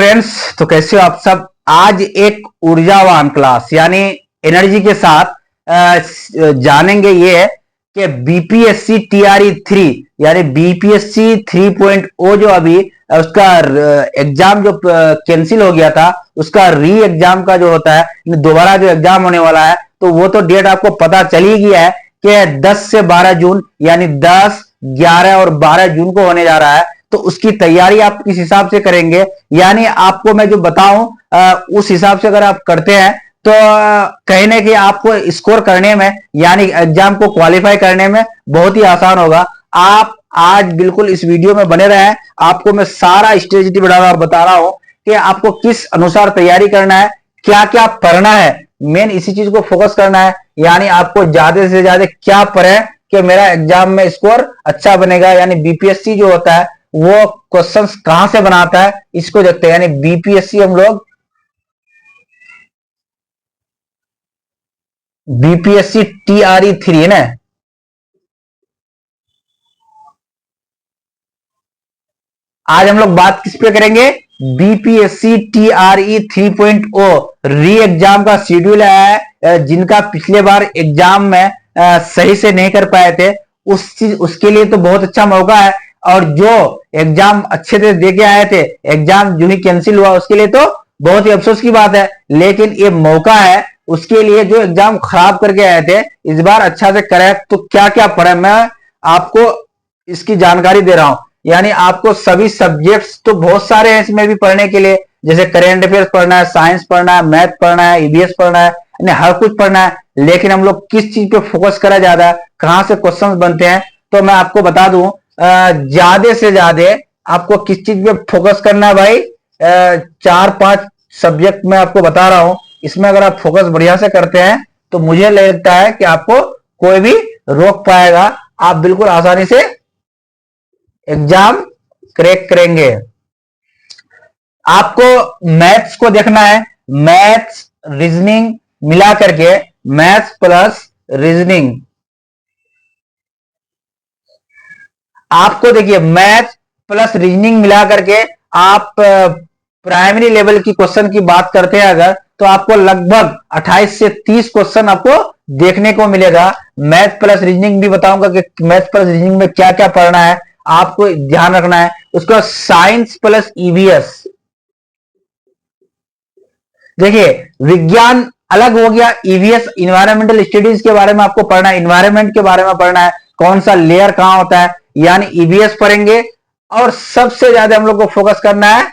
Friends, तो कैसे हो आप सब। आज एक ऊर्जावान क्लास यानी एनर्जी के साथ जानेंगे ये है कि बीपीएससी टीआरई 3 यानी बीपीएससी 3.0 जो अभी उसका एग्जाम जो कैंसिल हो गया था, उसका री एग्जाम का जो होता है दोबारा जो एग्जाम होने वाला है, तो वो तो डेट आपको पता चल ही गया है कि 10 से 12 जून यानी 10, 11 और 12 जून को होने जा रहा है। तो उसकी तैयारी आप किस हिसाब से करेंगे, यानी आपको मैं जो बताऊं उस हिसाब से अगर आप करते हैं तो कहीं ना कहीं आपको स्कोर करने में यानी एग्जाम को क्वालिफाई करने में बहुत ही आसान होगा। आप आज बिल्कुल इस वीडियो में बने रहें, आपको मैं सारा स्ट्रेटेजी बता रहा हूं कि आपको किस अनुसार तैयारी करना है, क्या क्या पढ़ना है, मेन इसी चीज को फोकस करना है। यानी आपको ज्यादा से ज्यादा क्या पढ़े कि मेरा एग्जाम में स्कोर अच्छा बनेगा। यानी बीपीएससी जो होता है वो क्वेश्चंस कहां से बनाता है इसको देखते हैं। यानी बीपीएससी हम लोग बीपीएससी टीआरई 3 है ना, आज हम लोग बात किस पे करेंगे, बीपीएससी टीआरई 3.0 री एग्जाम का शेड्यूल है। जिनका पिछले बार एग्जाम में सही से नहीं कर पाए थे उसके लिए तो बहुत अच्छा मौका है, और जो एग्जाम अच्छे से दे के आए थे एग्जाम जो ही कैंसिल हुआ उसके लिए तो बहुत ही अफसोस की बात है। लेकिन ये मौका है उसके लिए जो एग्जाम खराब करके आए थे इस बार अच्छा से करें। तो क्या क्या पढ़े मैं आपको इसकी जानकारी दे रहा हूं। यानी आपको सभी सब्जेक्ट्स तो बहुत सारे हैं इसमें भी पढ़ने के लिए, जैसे करेंट अफेयर्स पढ़ना है, साइंस पढ़ना है, मैथ पढ़ना है, ईवीएस पढ़ना है, हर कुछ पढ़ना है। लेकिन हम लोग किस चीज पे फोकस करा ज्यादा है, कहां से क्वेश्चंस बनते हैं, तो मैं आपको बता दूं ज्यादा से ज्यादा आपको किस चीज पे फोकस करना है भाई। 4-5 सब्जेक्ट में आपको बता रहा हूं, इसमें अगर आप फोकस बढ़िया से करते हैं तो मुझे लगता है कि आपको कोई भी रोक पाएगा, आप बिल्कुल आसानी से एग्जाम क्रैक करेंगे। आपको मैथ्स को देखना है, मैथ्स रीजनिंग मिला करके, मैथ्स प्लस रीजनिंग आपको देखिए मैथ्स प्लस रीजनिंग मिला करके आप प्राइमरी लेवल की क्वेश्चन की बात करते हैं अगर, तो आपको लगभग 28 से 30 क्वेश्चन आपको देखने को मिलेगा। मैथ प्लस रीजनिंग भी बताऊंगा कि मैथ प्लस रीजनिंग में क्या क्या पढ़ना है, आपको ध्यान रखना है। उसका साइंस प्लस ईवीएस, देखिए विज्ञान अलग हो गया, ईवीएस इन्वायरमेंटल स्टडीज के बारे में आपको पढ़ना है, इन्वायरमेंट के बारे में पढ़ना है, कौन सा लेयर कहां होता है, यानी ईवीएस पढ़ेंगे। और सबसे ज्यादा हम लोग को फोकस करना है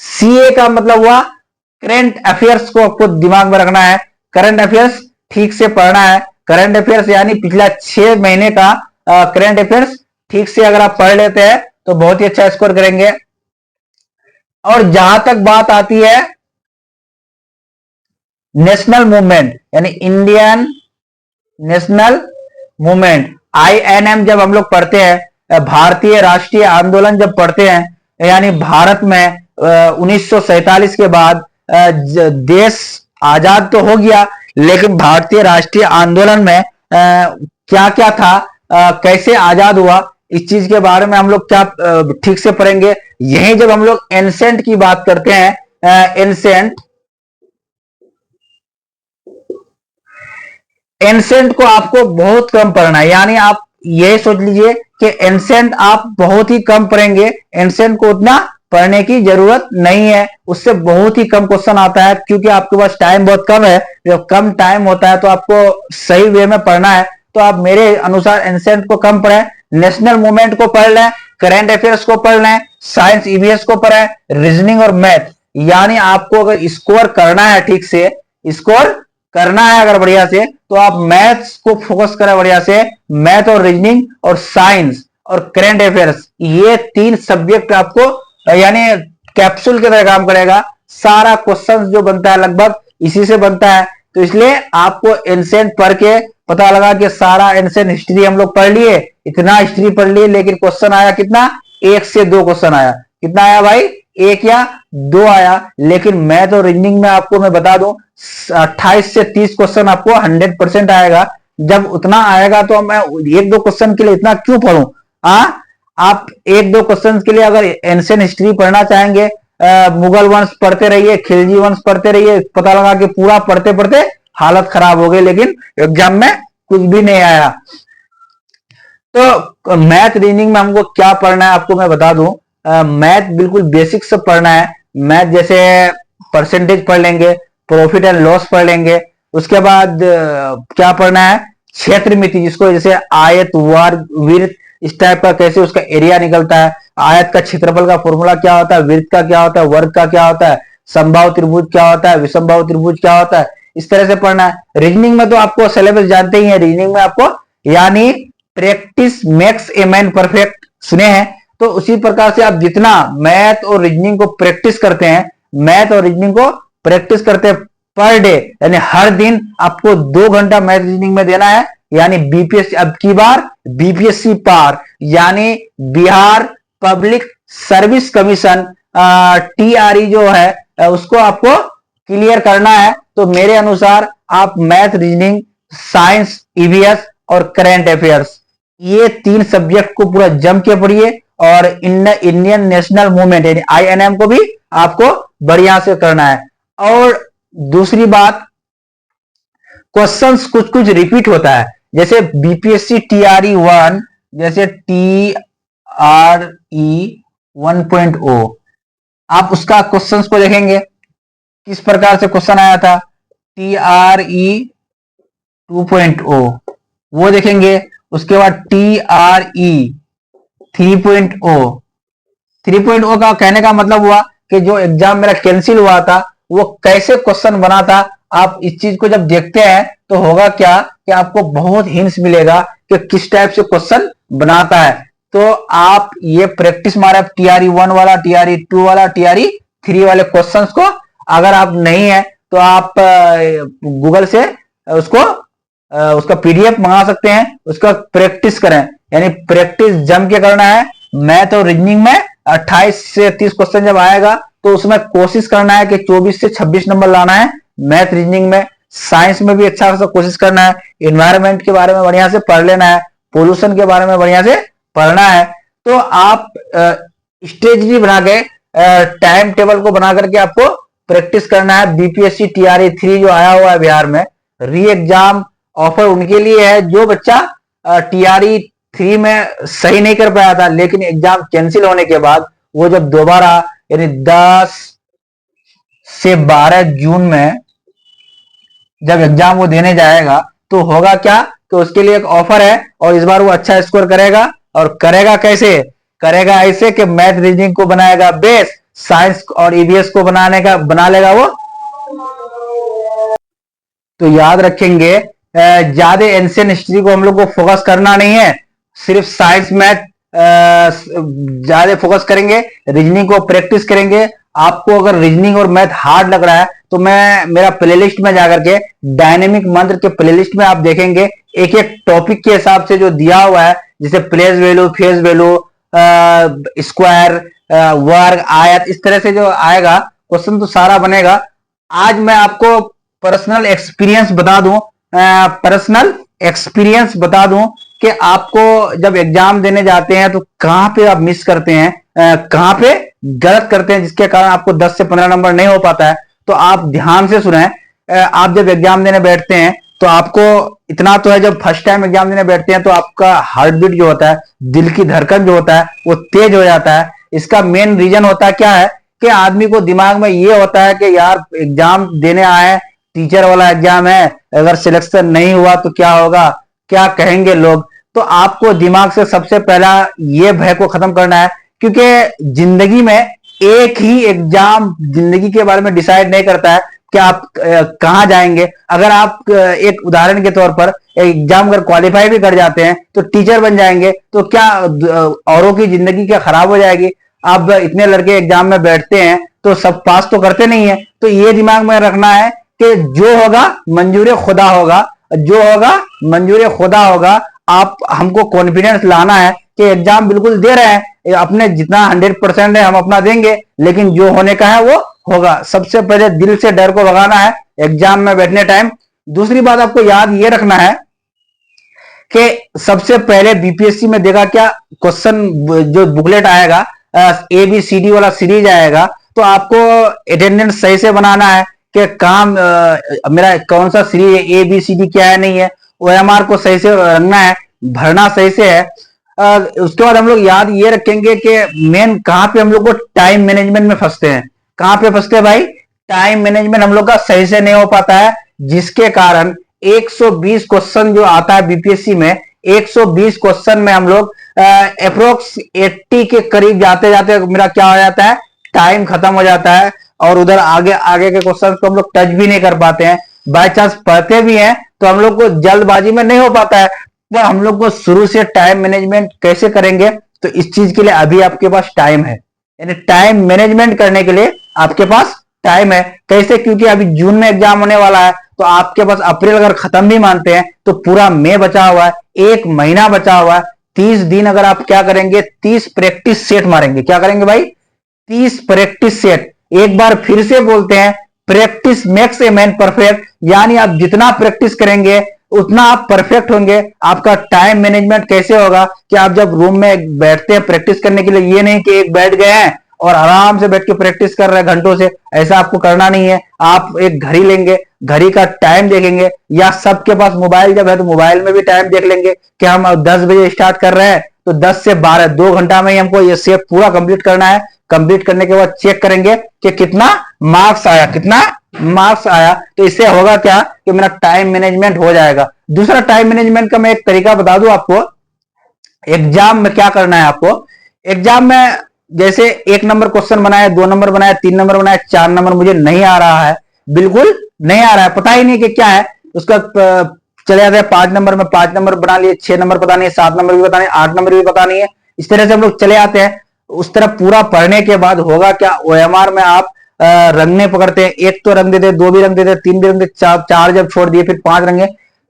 सीए का मतलब हुआ करंट अफेयर्स को आपको दिमाग में रखना है। करंट अफेयर्स ठीक से पढ़ना है, करंट अफेयर्स यानी पिछला 6 महीने का करंट अफेयर्स ठीक से अगर आप पढ़ लेते हैं तो बहुत ही अच्छा स्कोर करेंगे। और जहां तक बात आती है नेशनल मूवमेंट यानी इंडियन नेशनल मूवमेंट आईएनएम जब हम लोग पढ़ते हैं, भारतीय राष्ट्रीय आंदोलन जब पढ़ते हैं, यानी भारत में 1947 के बाद देश आजाद तो हो गया, लेकिन भारतीय राष्ट्रीय आंदोलन में क्या क्या था, कैसे आजाद हुआ, इस चीज के बारे में हम लोग क्या ठीक से पढ़ेंगे। यही जब हम लोग एंसेंट की बात करते हैं, एंसेंट को आपको बहुत कम पढ़ना है। यानी आप ये सोच लीजिए कि एंसेंट आप बहुत ही कम पढ़ेंगे, एंसेंट को उतना पढ़ने की जरूरत नहीं है, उससे बहुत ही कम क्वेश्चन आता है, क्योंकि आपके पास टाइम बहुत कम है। जब कम टाइम होता है तो आपको सही वे में पढ़ना है, तो आप मेरे अनुसार एंसेंट को कम पढ़ें, नेशनल मूवमेंट को पढ़ लें, करंट अफेयर्स को पढ़ लें, साइंस ईवीएस को पढ़ें, रीजनिंग और मैथ। यानी आपको अगर स्कोर करना है, ठीक से स्कोर करना है अगर बढ़िया से, तो आप मैथ्स को फोकस करें बढ़िया से, मैथ और रीजनिंग और साइंस और करंट अफेयर्स, ये 3 सब्जेक्ट आपको यानी कैप्सूल की तरह काम करेगा। सारा क्वेश्चन जो बनता है लगभग इसी से बनता है, तो इसलिए आपको एंसेंट पढ़ के पता लगा कि सारा एंसेंट हिस्ट्री हम लोग पढ़ लिए, इतना हिस्ट्री पढ़ लिए, लेकिन क्वेश्चन आया कितना, 1 से 2 क्वेश्चन आया। कितना आया भाई, 1 या 2 आया। लेकिन मैथ और रीजनिंग में आपको मैं बता दूं 28 से 30 क्वेश्चन आपको 100% आएगा। जब उतना आएगा तो मैं 1-2 क्वेश्चन के लिए इतना क्यों पढ़ूं। आप एक दो क्वेश्चन के लिए अगर एंशियंट हिस्ट्री पढ़ना चाहेंगे, मुगल वंश पढ़ते रहिए, खिलजी वंश पढ़ते रहिए, पता लगा कि पूरा पढ़ते पढ़ते हालत खराब हो गई, लेकिन एग्जाम में कुछ भी नहीं आया। तो मैथ रीजनिंग में हमको क्या पढ़ना है आपको मैं बता दूं। मैथ बिल्कुल बेसिक से पढ़ना है। मैथ जैसे परसेंटेज पढ़ लेंगे, प्रॉफिट एंड लॉस पढ़ लेंगे, उसके बाद क्या पढ़ना है, क्षेत्र मिति, जिसको जैसे आयत, वर्ग, वृत्त, इस टाइप का कैसे उसका एरिया निकलता है, आयत का क्षेत्रफल का फॉर्मूला क्या होता है, वृत्त का क्या होता है, वर्ग का क्या होता है, समबाहु त्रिभुज क्या होता है, विषमबाहु त्रिभुज क्या होता है, इस तरह से पढ़ना है। रीजनिंग में तो आपको सिलेबस जानते ही है। रीजनिंग में आपको यानी practice makes a man perfect सुने हैं, तो उसी प्रकार से आप जितना मैथ और रीजनिंग को प्रैक्टिस करते हैं, मैथ और रीजनिंग को प्रैक्टिस करते हैं पर डे, यानी हर दिन आपको 2 घंटा मैथ रीजनिंग में देना है। यानी बीपीएससी, अब की बार बीपीएससी पार, यानी Bihar public service commission TRE जो है उसको आपको क्लियर करना है। तो मेरे अनुसार आप मैथ, रीजनिंग, साइंस, ईवीएस और करंट अफेयर्स, ये 3 सब्जेक्ट को पूरा जम के पढ़िए, और इंडियन नेशनल मूवमेंट यानी आईएनएम को भी आपको बढ़िया से करना है। और दूसरी बात, क्वेश्चंस कुछ कुछ रिपीट होता है, जैसे बीपीएससी टीआरई 1, जैसे टीआरई 1.0, आप उसका क्वेश्चंस को देखेंगे किस प्रकार से क्वेश्चन आया था। टीआरई 2.0 वो देखेंगे, उसके बाद टीआरई 3.0। 3.0 का कहने का मतलब हुआ कि जो एग्जाम मेरा कैंसिल हुआ था वो कैसे क्वेश्चन बना था। आप इस चीज को जब देखते हैं तो होगा क्या कि आपको बहुत हिंट्स मिलेगा कि किस टाइप से क्वेश्चन बनाता है। तो आप ये प्रैक्टिस मारे टीआरई 1 वाला, टीआरई 2 वाला, टीआरई 3 वाले क्वेश्चंस को। अगर आप नहीं है तो आप गूगल से उसका पीडीएफ मंगा सकते हैं, उसका प्रैक्टिस करें, यानी प्रैक्टिस जम के करना है। मैथ और रीजनिंग में 28 से 30 क्वेश्चन जब आएगा तो उसमें कोशिश करना है कि 24 से 26 नंबर लाना है मैथ रीजनिंग में। साइंस में भी अच्छा खासा कोशिश करना है, एनवायरमेंट के बारे में बढ़िया से पढ़ लेना है, पोल्यूशन के बारे में बढ़िया से पढ़ना है। तो आप स्ट्रेटजी बना के, टाइम टेबल को बना करके आपको प्रैक्टिस करना है। बीपीएससी टीआरई 3 जो आया हुआ है बिहार में, री एग्जाम ऑफर उनके लिए है जो बच्चा टीआरई 3 में सही नहीं कर पाया था, लेकिन एग्जाम कैंसिल होने के बाद वो जब दोबारा यानी 10 से 12 जून में जब एग्जाम वो देने जाएगा तो होगा क्या कि उसके लिए एक ऑफर है, और इस बार वो अच्छा स्कोर करेगा। और करेगा कैसे? करेगा ऐसे कि मैथ रीजनिंग को बनाएगा बेस, साइंस और ईवीएस को बना लेगा वो। तो याद रखेंगे, ज्यादा एंशियंट हिस्ट्री को हम लोग को फोकस करना नहीं है, सिर्फ साइंस मैथ ज्यादा फोकस करेंगे, रीजनिंग को प्रैक्टिस करेंगे। आपको अगर रीजनिंग और मैथ हार्ड लग रहा है तो मैं मेरा प्लेलिस्ट में जाकर के डायनेमिक मंत्र के प्लेलिस्ट में आप देखेंगे एक एक टॉपिक के हिसाब से जो दिया हुआ है, जैसे place value, face value, square, वर्ग, आयत, इस तरह से जो आएगा क्वेश्चन तो सारा बनेगा। आज मैं आपको पर्सनल एक्सपीरियंस बता दूं कि आपको जब एग्जाम देने जाते हैं तो कहां पे आप मिस करते हैं, कहां पे गलत करते हैं, जिसके कारण आपको 10 से 15 नंबर नहीं हो पाता है। तो आप ध्यान से सुने। आप जब एग्जाम देने बैठते हैं तो आपको इतना तो है, जब फर्स्ट टाइम एग्जाम देने बैठते हैं तो आपका हार्ट बीट जो होता है, दिल की धड़कन जो होता है वो तेज हो जाता है। इसका मेन रीजन होता है क्या है कि आदमी को दिमाग में ये होता है कि यार एग्जाम देने आए, टीचर वाला एग्जाम है, अगर सिलेक्शन नहीं हुआ तो क्या होगा, क्या कहेंगे लोग। तो आपको दिमाग से सबसे पहला ये भय को खत्म करना है, क्योंकि जिंदगी में एक ही एग्जाम जिंदगी के बारे में डिसाइड नहीं करता है कि आप कहां जाएंगे। अगर आप एक उदाहरण के तौर पर एग्जाम अगर क्वालिफाई भी कर जाते हैं तो टीचर बन जाएंगे, तो क्या औरों की जिंदगी क्या खराब हो जाएगी। अब इतने लड़के एग्जाम में बैठते हैं तो सब पास तो करते नहीं है। तो ये दिमाग में रखना है कि जो होगा मंजूर खुदा होगा, जो होगा मंजूर खुदा होगा। आप हमको कॉन्फिडेंस लाना है कि एग्जाम बिल्कुल दे रहे हैं, अपने जितना 100% है हम अपना देंगे, लेकिन जो होने का है वो होगा। सबसे पहले दिल से डर को भगाना है एग्जाम में बैठने टाइम। दूसरी बात आपको याद ये रखना है कि सबसे पहले बीपीएससी में देखा क्या क्वेश्चन, जो बुकलेट आएगा ए बी सी डी वाला सीरीज आएगा, तो आपको अटेंडेंस सही से बनाना है कि काम मेरा कौन सा सीरीज है, ए बी सी डी क्या है नहीं है, ओएमआर को सही से रखना है, भरना सही से है। उसके बाद हम लोग याद ये रखेंगे कि मेन कहां पे हम लोग को टाइम मैनेजमेंट में फंसते हैं। कहां पे फंसते हैं भाई? टाइम मैनेजमेंट हम लोग का सही से नहीं हो पाता है, जिसके कारण 120 क्वेश्चन जो आता है बीपीएससी में, 120 क्वेश्चन में हम लोग अप्रोक्स 80 के करीब जाते जाते मेरा क्या हो जाता है, टाइम खत्म हो जाता है, और उधर आगे आगे के क्वेश्चन को हम लोग टच भी नहीं कर पाते हैं। बाय चांस पढ़ते भी हैं तो हम लोग को जल्दबाजी में नहीं हो पाता है। तो हम लोग को शुरू से टाइम मैनेजमेंट कैसे करेंगे, तो इस चीज के लिए अभी आपके पास टाइम है, यानी टाइम मैनेजमेंट करने के लिए आपके पास टाइम है। कैसे? क्योंकि अभी जून में एग्जाम होने वाला है, तो आपके पास अप्रैल अगर खत्म भी मानते हैं तो पूरा मई बचा हुआ है, एक महीना बचा हुआ है। 30 दिन अगर आप क्या करेंगे, 30 प्रैक्टिस सेट मारेंगे। क्या करेंगे भाई? 30 प्रैक्टिस सेट। एक बार फिर से बोलते हैं, practice makes a man perfect, यानी आप जितना प्रैक्टिस करेंगे उतना आप परफेक्ट होंगे। आपका टाइम मैनेजमेंट कैसे होगा कि आप जब रूम में बैठते हैं प्रैक्टिस करने के लिए, ये नहीं कि एक बैठ गए हैं और आराम से बैठ के प्रैक्टिस कर रहे हैं घंटों से, ऐसा आपको करना नहीं है। आप एक घड़ी लेंगे, घड़ी का टाइम देखेंगे, या सबके पास मोबाइल जब है तो मोबाइल में भी टाइम देख लेंगे कि हम 10 बजे स्टार्ट कर रहे हैं तो 10 से 12, 2 घंटा में ही हमको ये सेट पूरा कंप्लीट करना है। कंप्लीट करने के बाद चेक करेंगे कि कितना मार्क्स आया, कितना मार्क्स आया। तो इससे होगा क्या कि मेरा टाइम मैनेजमेंट हो जाएगा। दूसरा टाइम मैनेजमेंट का मैं एक तरीका बता दूं आपको। एग्जाम में क्या करना है आपको, एग्जाम में जैसे 1 नंबर क्वेश्चन बनाया, 2 नंबर बनाया, 3 नंबर बनाया, 4 नंबर मुझे नहीं आ रहा है, बिल्कुल नहीं आ रहा है, पता ही नहीं कि क्या है, उसका चले जाते हैं 5 नंबर में, 5 नंबर बना लिए, 6 नंबर पता नहीं, 7 नंबर भी पता नहीं, 8 नंबर भी पता नहीं है। इस तरह से हम लोग चले आते हैं। उस तरह पूरा पढ़ने के बाद होगा क्या, ओएमआर में आप रंगने पकड़ते हैं, एक तो रंग देते, 2 भी रंग देते, 3 भी रंग देते, 4 जब छोड़ दिए फिर 5 रंगे,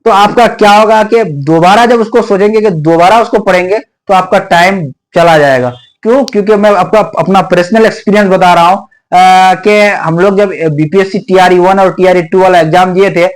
तो आपका क्या होगा कि दोबारा जब उसको सोचेंगे कि दोबारा उसको पढ़ेंगे तो आपका टाइम चला जाएगा। क्यों? क्योंकि मैं आपका अपना पर्सनल एक्सपीरियंस बता रहा हूं कि हम लोग जब बीपीएससी टीआरई 1 और टीआरई 2 वाला एग्जाम दिए थे,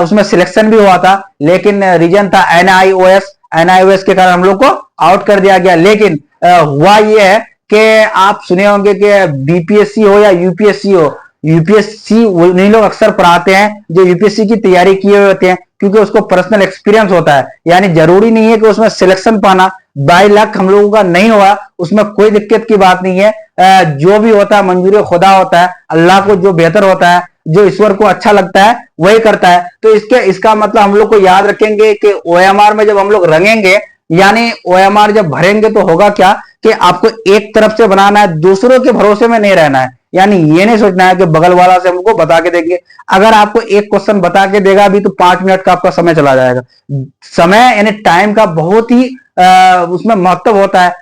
उसमें सिलेक्शन भी हुआ था, लेकिन रीजन था एनआईओएस के कारण हम लोग को आउट कर दिया गया। लेकिन हुआ ये है कि आप सुने होंगे कि बीपीएससी हो या यूपीएससी हो, यूपीएससी उन्हीं लोग अक्सर पढ़ाते हैं जो यूपीएससी की तैयारी किए हुए होते हैं, क्योंकि उसको पर्सनल एक्सपीरियंस होता है। यानी जरूरी नहीं है कि उसमें सिलेक्शन पाना बाय लक हम लोगों का नहीं हुआ, उसमें कोई दिक्कत की बात नहीं है। जो भी होता है मंजूरी खुदा होता है, अल्लाह को जो बेहतर होता है, जो ईश्वर को अच्छा लगता है वही करता है। तो इसका मतलब हम लोग को याद रखेंगे कि ओएमआर में जब हम लोग रंगेंगे, यानी ओएमआर जब भरेंगे, तो होगा क्या कि आपको एक तरफ से बनाना है, दूसरों के भरोसे में नहीं रहना है। यानी ये नहीं सोचना है कि बगल वाला से हमको बता के देंगे। अगर आपको एक क्वेश्चन बता के देगा अभी, तो 5 मिनट का आपका समय चला जाएगा। समय यानी टाइम का बहुत ही उसमें महत्व होता है।